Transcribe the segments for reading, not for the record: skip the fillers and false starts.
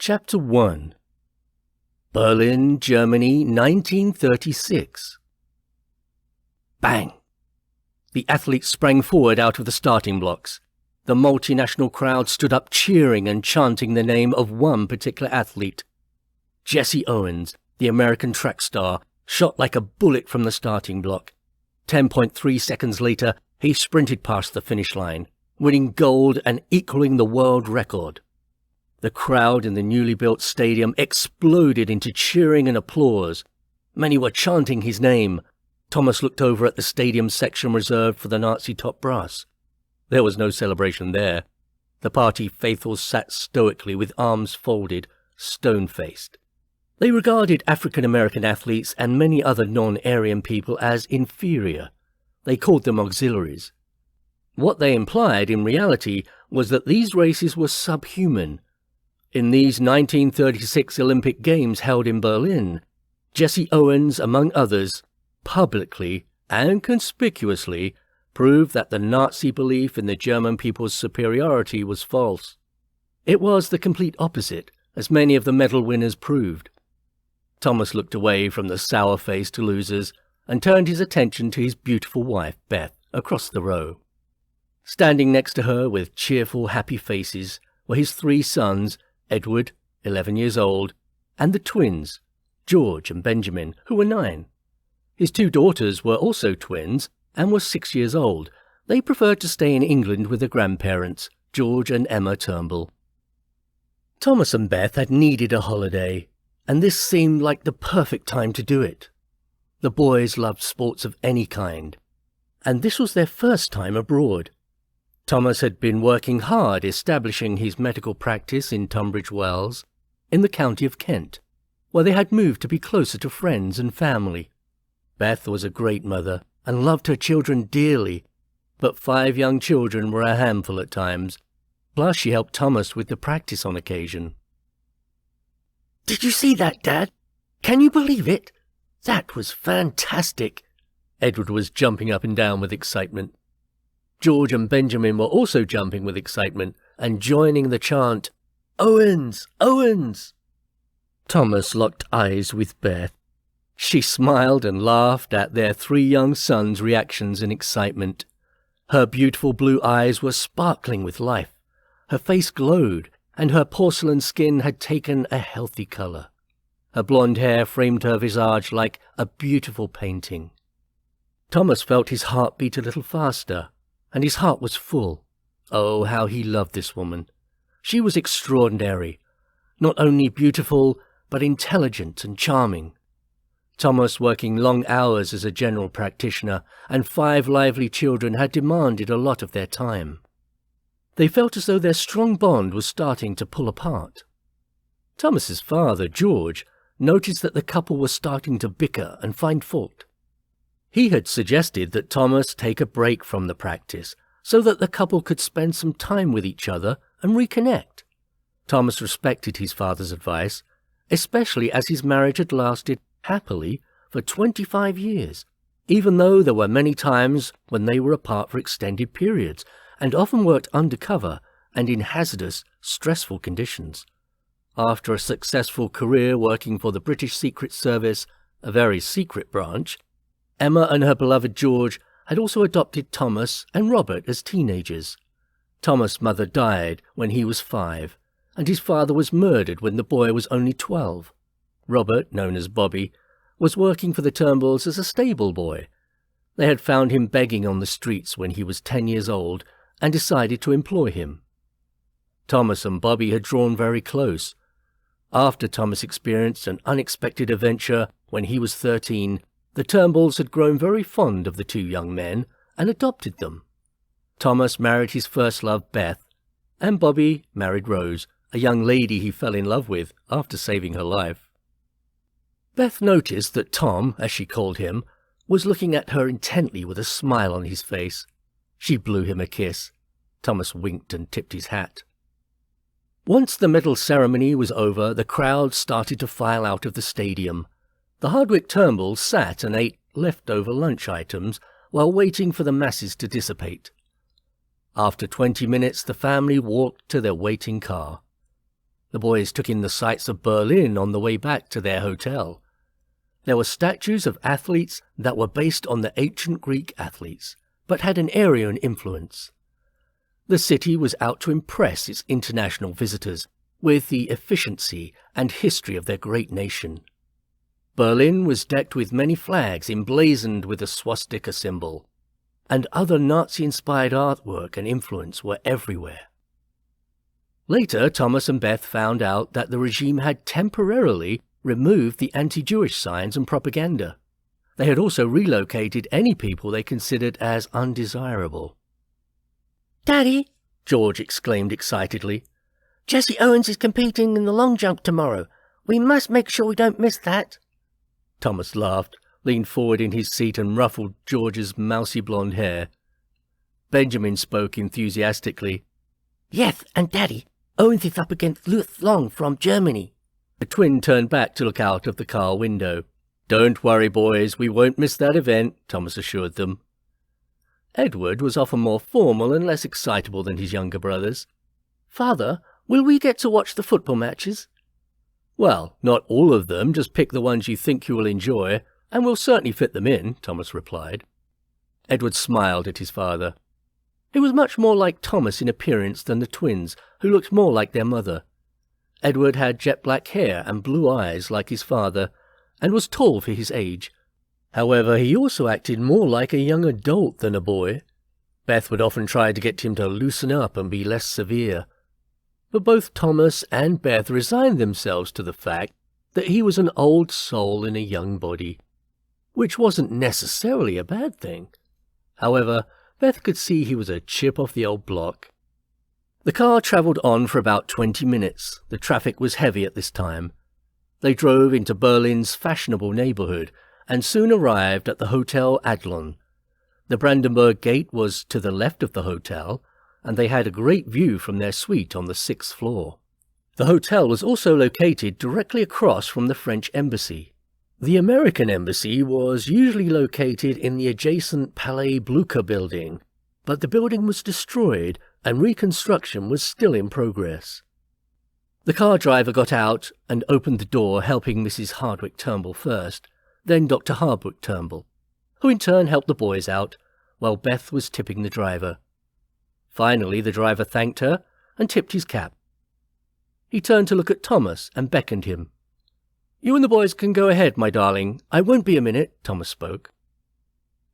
Chapter 1. Berlin, Germany, 1936. Bang! The athletes sprang forward out of the starting blocks. The multinational crowd stood up cheering and chanting the name of one particular athlete. Jesse Owens, the American track star, shot like a bullet from the starting block. 10.3 seconds later, he sprinted past the finish line, winning gold and equaling the world record. The crowd in the newly built stadium exploded into cheering and applause. Many were chanting his name. Thomas looked over at the stadium section reserved for the Nazi top brass. There was no celebration there. The party faithfuls sat stoically with arms folded, stone-faced. They regarded African-American athletes and many other non-Aryan people as inferior. They called them auxiliaries. What they implied in reality was that these races were subhuman. In these 1936 Olympic Games held in Berlin, Jesse Owens, among others, publicly and conspicuously proved that the Nazi belief in the German people's superiority was false. It was the complete opposite, as many of the medal winners proved. Thomas looked away from the sour-faced losers and turned his attention to his beautiful wife, Beth, across the row. Standing next to her with cheerful, happy faces were his 3 sons, Edward, 11 years old, and the twins, George and Benjamin, who were 9. His 2 daughters were also twins and were 6 years old. They preferred to stay in England with their grandparents, George and Emma Turnbull. Thomas and Beth had needed a holiday, and this seemed like the perfect time to do it. The boys loved sports of any kind, and this was their first time abroad. Thomas had been working hard establishing his medical practice in Tunbridge Wells, in the county of Kent, where they had moved to be closer to friends and family. Beth was a great mother and loved her children dearly, but 5 young children were a handful at times. Plus she helped Thomas with the practice on occasion. "Did you see that, Dad? Can you believe it? That was fantastic!" Edward was jumping up and down with excitement. George and Benjamin were also jumping with excitement and joining the chant, "Owens! Owens!" Thomas locked eyes with Beth. She smiled and laughed at their 3 young sons' reactions in excitement. Her beautiful blue eyes were sparkling with life. Her face glowed, and her porcelain skin had taken a healthy colour. Her blonde hair framed her visage like a beautiful painting. Thomas felt his heart beat a little faster, and his heart was full. Oh, how he loved this woman. She was extraordinary, not only beautiful, but intelligent and charming. Thomas, working long hours as a general practitioner, and 5 lively children had demanded a lot of their time. They felt as though their strong bond was starting to pull apart. Thomas's father, George, noticed that the couple were starting to bicker and find fault. He had suggested that Thomas take a break from the practice so that the couple could spend some time with each other and reconnect. Thomas respected his father's advice, especially as his marriage had lasted happily for 25 years, even though there were many times when they were apart for extended periods and often worked undercover and in hazardous, stressful conditions. After a successful career working for the British Secret Service, a very secret branch, Emma and her beloved George had also adopted Thomas and Robert as teenagers. Thomas' mother died when he was 5, and his father was murdered when the boy was only 12. Robert, known as Bobby, was working for the Turnbulls as a stable boy. They had found him begging on the streets when he was 10 years old and decided to employ him. Thomas and Bobby had drawn very close. After Thomas experienced an unexpected adventure when he was 13, the Turnbulls had grown very fond of the 2 young men and adopted them. Thomas married his first love, Beth, and Bobby married Rose, a young lady he fell in love with after saving her life. Beth noticed that Tom, as she called him, was looking at her intently with a smile on his face. She blew him a kiss. Thomas winked and tipped his hat. Once the medal ceremony was over, the crowd started to file out of the stadium. The Hardwick-Turnbulls sat and ate leftover lunch items while waiting for the masses to dissipate. After 20 minutes, the family walked to their waiting car. The boys took in the sights of Berlin on the way back to their hotel. There were statues of athletes that were based on the ancient Greek athletes, but had an Aryan influence. The city was out to impress its international visitors with the efficiency and history of their great nation. Berlin was decked with many flags emblazoned with a swastika symbol, and other Nazi-inspired artwork and influence were everywhere. Later, Thomas and Beth found out that the regime had temporarily removed the anti-Jewish signs and propaganda. They had also relocated any people they considered as undesirable. "Daddy," George exclaimed excitedly, "Jesse Owens is competing in the long jump tomorrow. We must make sure we don't miss that." Thomas laughed, leaned forward in his seat and ruffled George's mousy blonde hair. Benjamin spoke enthusiastically. "Yes, and Daddy, Owens is up against Lutz Long from Germany." The twin turned back to look out of the car window. "Don't worry, boys, we won't miss that event," Thomas assured them. Edward was often more formal and less excitable than his younger brothers. "Father, will we get to watch the football matches?" "Well, not all of them, just pick the ones you think you will enjoy, and we'll certainly fit them in," Thomas replied. Edward smiled at his father. He was much more like Thomas in appearance than the twins, who looked more like their mother. Edward had jet-black hair and blue eyes like his father, and was tall for his age. However, he also acted more like a young adult than a boy. Beth would often try to get him to loosen up and be less severe. But both Thomas and Beth resigned themselves to the fact that he was an old soul in a young body, which wasn't necessarily a bad thing. However, Beth could see he was a chip off the old block. The car travelled on for about 20 minutes. The traffic was heavy at this time. They drove into Berlin's fashionable neighbourhood and soon arrived at the Hotel Adlon. The Brandenburg Gate was to the left of the hotel, and they had a great view from their suite on the 6th floor. The hotel was also located directly across from the French embassy. The American embassy was usually located in the adjacent Palais Blucher building, but the building was destroyed and reconstruction was still in progress. The car driver got out and opened the door, helping Mrs. Hardwick-Turnbull first, then Dr. Hardwick-Turnbull, who in turn helped the boys out, while Beth was tipping the driver. Finally, the driver thanked her and tipped his cap. He turned to look at Thomas and beckoned him. "You and the boys can go ahead, my darling. I won't be a minute," Thomas spoke.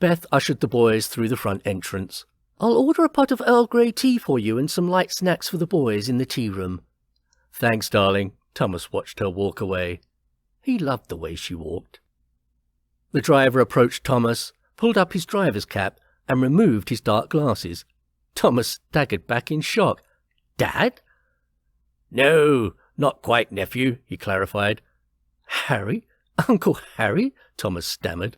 Beth ushered the boys through the front entrance. "I'll order a pot of Earl Grey tea for you and some light snacks for the boys in the tea room." "Thanks, darling." Thomas watched her walk away. He loved the way she walked. The driver approached Thomas, pulled up his driver's cap, and removed his dark glasses. Thomas staggered back in shock. "Dad?" "No, not quite, nephew," he clarified. "Harry? Uncle Harry?" Thomas stammered.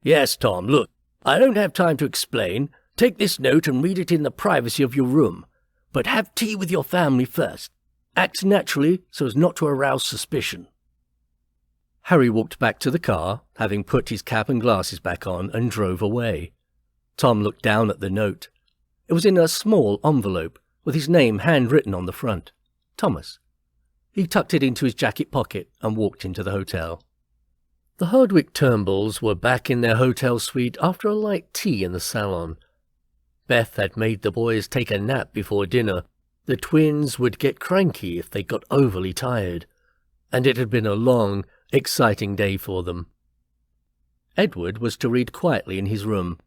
"Yes, Tom, look, I don't have time to explain. Take this note and read it in the privacy of your room. But have tea with your family first. Act naturally so as not to arouse suspicion." Harry walked back to the car, having put his cap and glasses back on, and drove away. Tom looked down at the note. It was in a small envelope, with his name handwritten on the front. Thomas. He tucked it into his jacket pocket and walked into the hotel. The Hardwick-Turnbulls were back in their hotel suite after a light tea in the salon. Beth had made the boys take a nap before dinner. The twins would get cranky if they got overly tired, and it had been a long, exciting day for them. Edward was to read quietly in his room.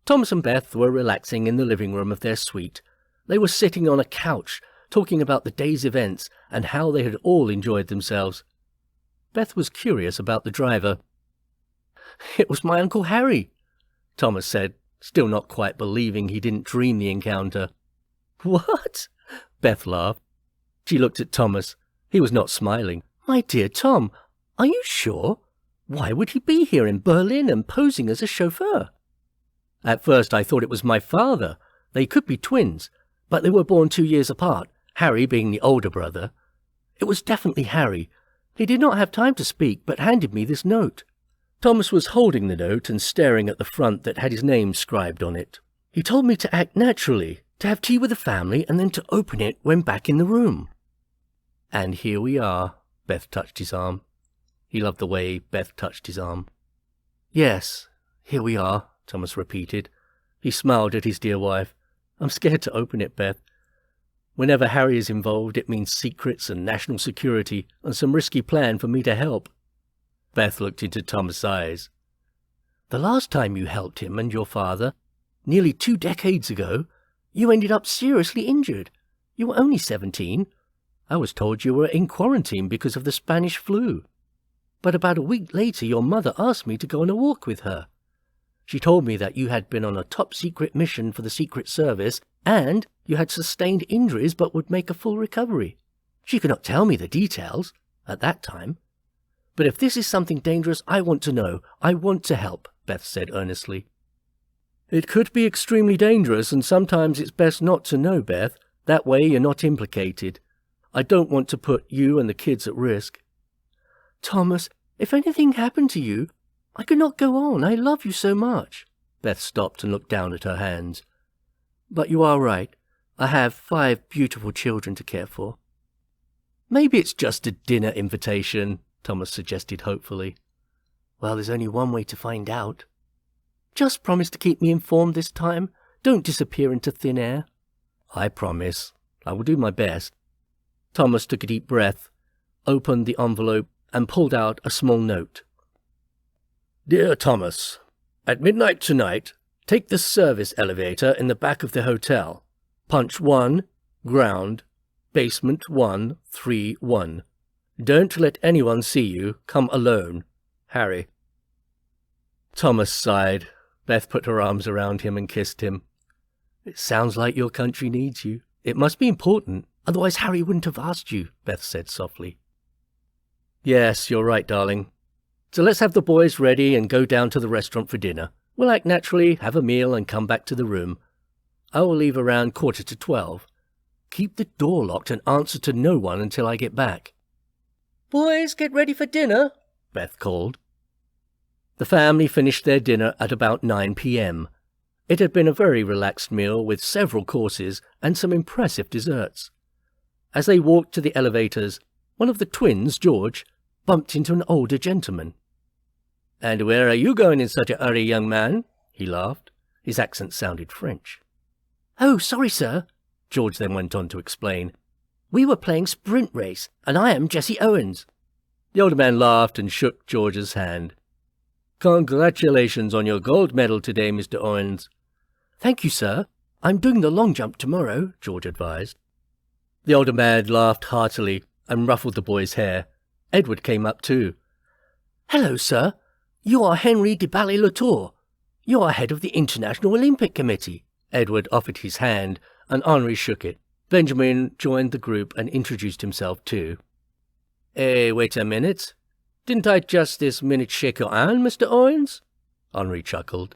Thomas and Beth were relaxing in the living room of their suite. They were sitting on a couch, talking about the day's events and how they had all enjoyed themselves. Beth was curious about the driver. "It was my Uncle Harry," Thomas said, still not quite believing he didn't dream the encounter. "What?" Beth laughed. She looked at Thomas. He was not smiling. "My dear Tom, are you sure? Why would he be here in Berlin and posing as a chauffeur?" "At first I thought it was my father. They could be twins, but they were born 2 years apart, Harry being the older brother. It was definitely Harry. He did not have time to speak, but handed me this note." Thomas was holding the note and staring at the front that had his name scribed on it. "He told me to act naturally, to have tea with the family, and then to open it when back in the room." And here we are. Beth touched his arm. He loved the way Beth touched his arm. Yes, here we are, Thomas repeated. He smiled at his dear wife. I'm scared to open it, Beth. Whenever Harry is involved, it means secrets and national security and some risky plan for me to help. Beth looked into Thomas' eyes. The last time you helped him and your father, nearly 2 decades ago, you ended up seriously injured. You were only 17. I was told you were in quarantine because of the Spanish flu. But about a week later, your mother asked me to go on a walk with her. She told me that you had been on a top-secret mission for the Secret Service and you had sustained injuries but would make a full recovery. She could not tell me the details at that time. But if this is something dangerous, I want to know. I want to help, Beth said earnestly. It could be extremely dangerous, and sometimes it's best not to know, Beth. That way you're not implicated. I don't want to put you and the kids at risk. Thomas, if anything happened to you, I could not go on. I love you so much. Beth stopped and looked down at her hands. But you are right. I have 5 beautiful children to care for. Maybe it's just a dinner invitation, Thomas suggested hopefully. Well, there's only one way to find out. Just promise to keep me informed this time. Don't disappear into thin air. I promise. I will do my best. Thomas took a deep breath, opened the envelope, and pulled out a small note. Dear Thomas, at midnight tonight, take the service elevator in the back of the hotel. Punch 1, ground, basement 131. Don't let anyone see you. Come alone. Harry. Thomas sighed. Beth put her arms around him and kissed him. It sounds like your country needs you. It must be important, otherwise Harry wouldn't have asked you, Beth said softly. Yes, you're right, darling. So let's have the boys ready and go down to the restaurant for dinner. We'll act naturally, have a meal, and come back to the room. I will leave around 11:45. Keep the door locked and answer to no one until I get back. Boys, get ready for dinner, Beth called. The family finished their dinner at about 9 p.m. It had been a very relaxed meal with several courses and some impressive desserts. As they walked to the elevators, one of the twins, George, bumped into an older gentleman. And where are you going in such a hurry, young man? He laughed. His accent sounded French. Oh, sorry, sir, George then went on to explain. We were playing sprint race, and I am Jesse Owens. The older man laughed and shook George's hand. Congratulations on your gold medal today, Mr. Owens. Thank you, sir. I'm doing the long jump tomorrow, George advised. The older man laughed heartily and ruffled the boy's hair. Edward came up too. Hello, sir. You are Henry de Bally-Latour. You are head of the International Olympic Committee. Edward offered his hand, and Henri shook it. Benjamin joined the group and introduced himself too. Hey, wait a minute. Didn't I just this minute shake your hand, Mr. Owens? Henri chuckled.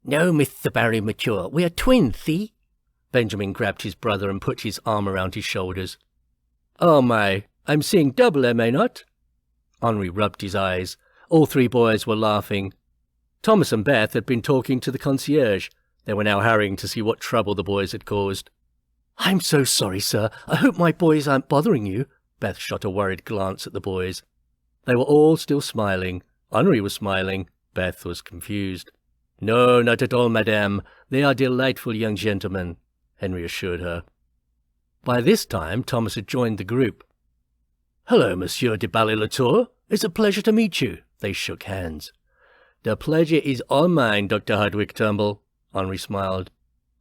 No, Mr. Barry-Mature, we are twins, see? Benjamin grabbed his brother and put his arm around his shoulders. Oh my, I'm seeing double, am I not? Henri rubbed his eyes. All 3 boys were laughing. Thomas and Beth had been talking to the concierge. They were now hurrying to see what trouble the boys had caused. I'm so sorry, sir. I hope my boys aren't bothering you. Beth shot a worried glance at the boys. They were all still smiling. Henri was smiling. Beth was confused. No, not at all, madame. They are delightful young gentlemen, Henri assured her. By this time, Thomas had joined the group. Hello, Monsieur de Bally-Latour. It's a pleasure to meet you. They shook hands. The pleasure is all mine, Dr. Hardwick-Turnbull. Henri smiled.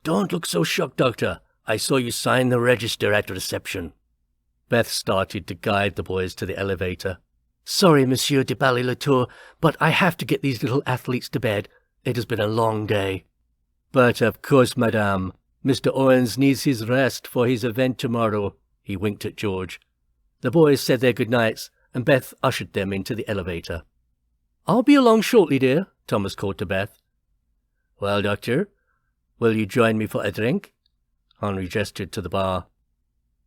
Don't look so shocked, Doctor. I saw you sign the register at reception. Beth started to guide the boys to the elevator. Sorry, Monsieur de Bally-Latour, but I have to get these little athletes to bed. It has been a long day. But of course, madame. Mr. Owens needs his rest for his event tomorrow. He winked at George. The boys said their good nights, and Beth ushered them into the elevator. I'll be along shortly, dear, Thomas called to Beth. Well, Doctor, will you join me for a drink? Henri gestured to the bar.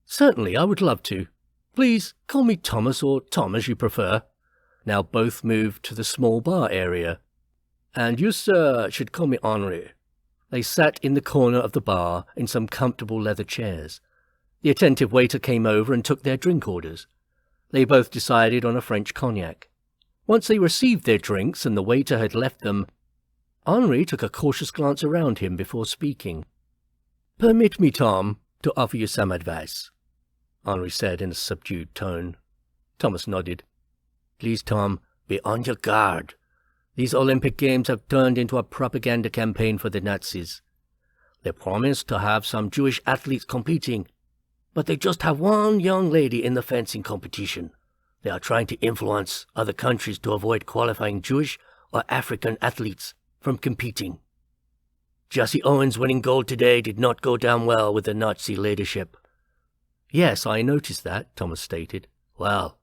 Certainly, I would love to. Please call me Thomas or Tom as you prefer. Now both moved to the small bar area. And you, sir, should call me Henri. They sat in the corner of the bar in some comfortable leather chairs. The attentive waiter came over and took their drink orders. They both decided on a French cognac. Once they received their drinks and the waiter had left them, Henri took a cautious glance around him before speaking. "Permit me, Tom, to offer you some advice," Henri said in a subdued tone. Thomas nodded. "Please, Tom, be on your guard. These Olympic Games have turned into a propaganda campaign for the Nazis. They promise to have some Jewish athletes competing, but they just have one young lady in the fencing competition. They are trying to influence other countries to avoid qualifying Jewish or African athletes from competing. Jesse Owens winning gold today did not go down well with the Nazi leadership." "Yes, I noticed that," Thomas stated. "Well,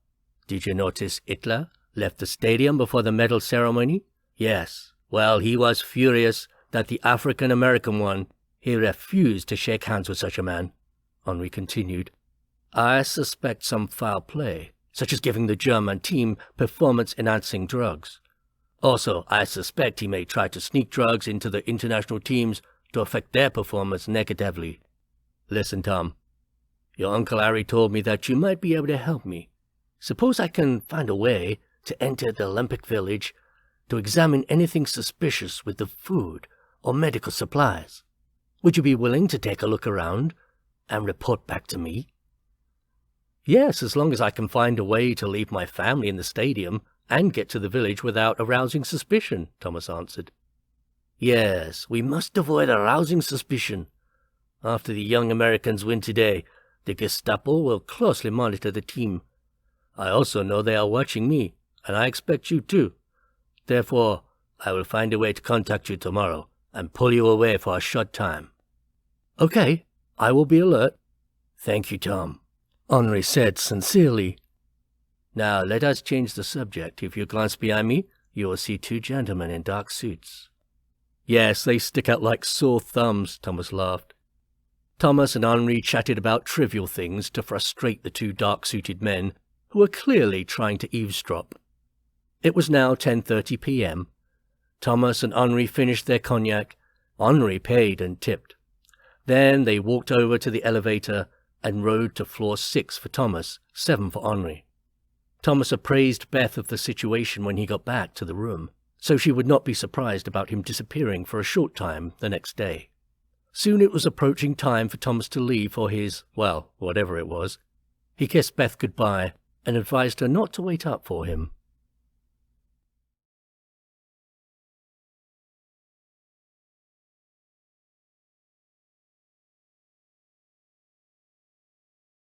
did you notice Hitler left the stadium before the medal ceremony?" "Yes. Well, he was furious that the African-American won. He refused to shake hands with such a man," Henri continued. "I suspect some foul play, such as giving the German team performance-enhancing drugs. Also, I suspect he may try to sneak drugs into the international teams to affect their performance negatively. Listen, Tom, your Uncle Harry told me that you might be able to help me. Suppose I can find a way to enter the Olympic Village to examine anything suspicious with the food or medical supplies. Would you be willing to take a look around and report back to me?" "Yes, as long as I can find a way to leave my family in the stadium and get to the village without arousing suspicion," Thomas answered. "Yes, we must avoid arousing suspicion. After the young Americans win today, the Gestapo will closely monitor the team. I also know they are watching me, and I expect you too. Therefore, I will find a way to contact you tomorrow and pull you away for a short time." "Okay, I will be alert." "Thank you, Tom," Henri said sincerely. "Now let us change the subject. If you glance behind me, you will see two gentlemen in dark suits." "Yes, they stick out like sore thumbs," Thomas laughed. Thomas and Henri chatted about trivial things to frustrate the two dark-suited men, who were clearly trying to eavesdrop. It was now 10:30 p.m. Thomas and Henri finished their cognac. Henri paid and tipped. Then they walked over to the elevator and rode to floor 6 for Thomas, 7 for Henri. Thomas appraised Beth of the situation when he got back to the room, so she would not be surprised about him disappearing for a short time the next day. Soon it was approaching time for Thomas to leave for his, well, whatever it was. He kissed Beth goodbye and advised her not to wait up for him.